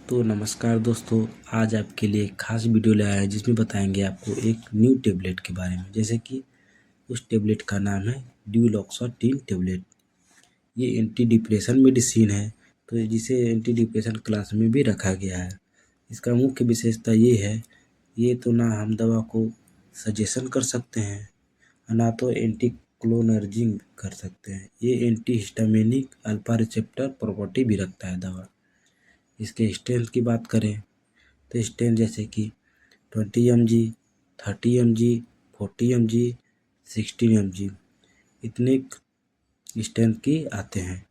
तो नमस्कार दोस्तों, आज आपके लिए एक खास वीडियो लाया है जिसमें बताएंगे आपको एक न्यू टेबलेट के बारे में। जैसे कि उस टेबलेट का नाम है ड्यूलॉक्सोटिन टेबलेट। ये एंटी डिप्रेशन मेडिसिन है, तो जिसे एंटी डिप्रेशन क्लास में भी रखा गया है। इसका मुख्य विशेषता ये है, ये तो ना हम दवा को सजेशन कर सकते हैं और ना तो एंटी क्लोनर्जिंग कर सकते हैं। ये anti histaminic alpha receptor property भी रखता है दवा। इसके स्ट्रेंथ की बात करें तो स्ट्रेंथ जैसे कि 20 mg, 30 mg, 40 mg, 16 mg, इतने स्ट्रेंथ की आते हैं।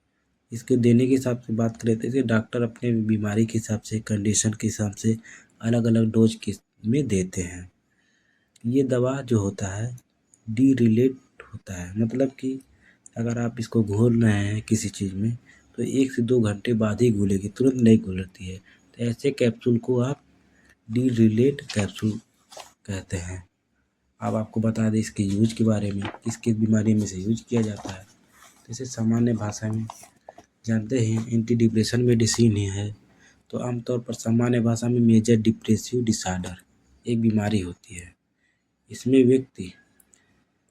इसके देने के हिसाब से बात करें तो इसे डॉक्टर अपने बीमारी के हिसाब से, कंडीशन के हिसाब से अलग अलग डोज के में देते हैं। ये दवा जो होता है डी रिलेट होता है, मतलब कि अगर आप इसको घोल रहे हैं किसी चीज़ में तो 1 से 2 घंटे बाद ही घुलेगी, तुरंत नहीं घुलती है। तो ऐसे कैप्सूल को आप डी रिलेट कैप्सूल कहते हैं। अब आपको बता दें इसके यूज के बारे में, किस किस बीमारी में से यूज किया जाता है। तो इसे सामान्य भाषा में जानते हैं एंटी डिप्रेशन मेडिसिन ही है। तो आमतौर पर सामान्य भाषा में मेजर डिप्रेसिव डिसऑर्डर एक बीमारी होती है। इसमें व्यक्ति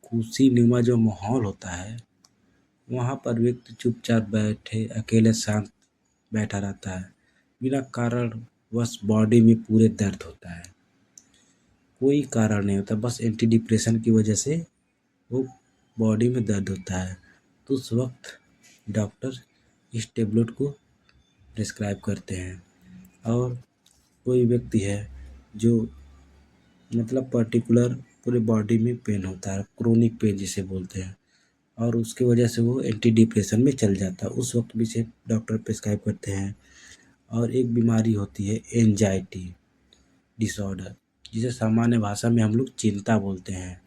खुशीनुमा जो माहौल होता है वहाँ पर व्यक्ति चुपचाप बैठे अकेले शांत बैठा रहता है, बिना कारण बस बॉडी में पूरे दर्द होता है, कोई कारण नहीं होता, बस एंटी डिप्रेशन की वजह से वो बॉडी में दर्द होता है। तो उस वक्त डॉक्टर इस टेबलेट को प्रिस्क्राइब करते हैं। और कोई व्यक्ति है जो मतलब पर्टिकुलर पूरे बॉडी में पेन होता है, क्रोनिक पेन जिसे बोलते हैं, और उसकी वजह से वो एंटी डिप्रेशन में चल जाता है, उस वक्त भी इसे डॉक्टर प्रिस्क्राइब करते हैं। और एक बीमारी होती है एंजाइटी डिसऑर्डर, जिसे सामान्य भाषा में हम लोग चिंता बोलते हैं।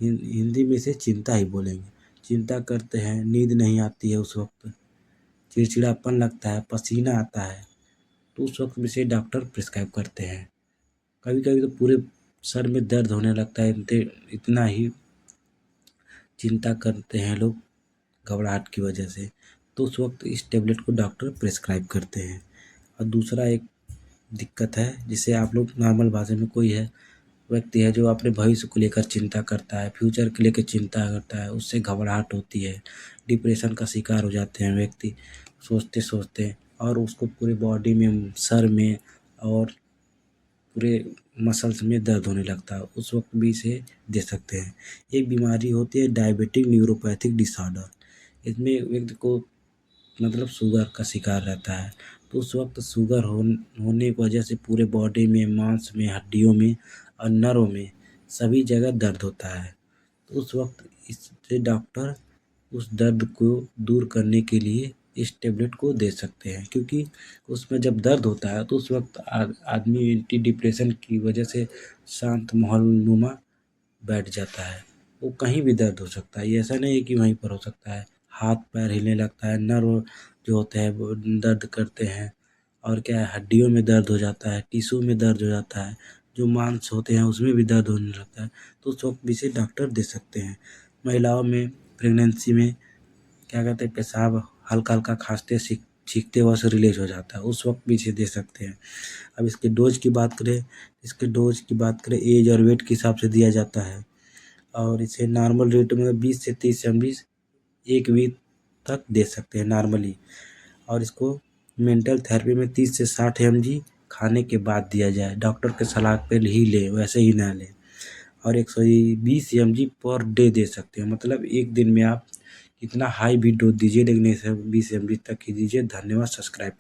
हिंदी में इसे चिंता ही बोलेंगे। चिंता करते हैं, नींद नहीं आती है, उस वक्त चिड़चिड़ापन लगता है, पसीना आता है, तो उस वक्त भी इसे डॉक्टर प्रिस्क्राइब करते हैं। कभी कभी तो पूरे सर में दर्द होने लगता है, इतना ही चिंता करते हैं लोग घबराहट की वजह से, तो उस वक्त इस टेबलेट को डॉक्टर प्रिस्क्राइब करते हैं। और दूसरा एक दिक्कत है जिसे आप लोग नॉर्मल भाषा में, कोई है व्यक्ति है जो अपने भविष्य को लेकर चिंता करता है, फ्यूचर को लेकर चिंता करता है, उससे घबराहट होती है, डिप्रेशन का शिकार हो जाते हैं व्यक्ति सोचते सोचते, और उसको पूरे बॉडी में, सर में और पूरे मसल्स में दर्द होने लगता है, उस वक्त भी इसे दे सकते हैं। एक बीमारी होती है डायबिटिक न्यूरोपैथिक डिसऑर्डर। इसमें व्यक्ति को मतलब शुगर का शिकार रहता है, तो उस वक्त शुगर होने की वजह से पूरे बॉडी में, मांस में, हड्डियों में और नर्व में सभी जगह दर्द होता है। तो उस वक्त इससे डॉक्टर उस दर्द को दूर करने के लिए इस टेबलेट को दे सकते हैं, क्योंकि उसमें जब दर्द होता है तो उस वक्त आदमी एंटी डिप्रेशन की वजह से शांत माहौलनुमा बैठ जाता है। वो कहीं भी दर्द हो सकता है, ये ऐसा नहीं है कि वहीं पर हो सकता है। हाथ पैर हिलने लगता है, नर्व जो होते हैं वो दर्द करते हैं, और क्या है, हड्डियों में दर्द हो जाता है, टिश्यू में दर्द हो जाता है, जो मांस होते हैं उसमें भी दर्द होने लगता है, तो उस वक्त भी इसे डॉक्टर दे सकते हैं। महिलाओं में प्रेगनेंसी में क्या कहते हैं, पेशाब हल्का हल्का खांसते छींकते वक्त रिलीज हो जाता है, उस वक्त भी इसे दे सकते हैं। अब इसके डोज की बात करें, एज और वेट के हिसाब से दिया जाता है, और इसे नॉर्मल रेट में 20 से 30 mg एक वीक तक दे सकते हैं नॉर्मली। और इसको मेंटल थेरेपी में 30 से 60 mg खाने के बाद दिया जाए, डॉक्टर के सलाह पर ही लें, वैसे ही ना लें। और 120 mg पर डे दे सकते हैं, मतलब एक दिन में आप कितना हाई भी डोज दीजिए, लेकिन 120 mg तक ही दीजिए। धन्यवाद। सब्सक्राइब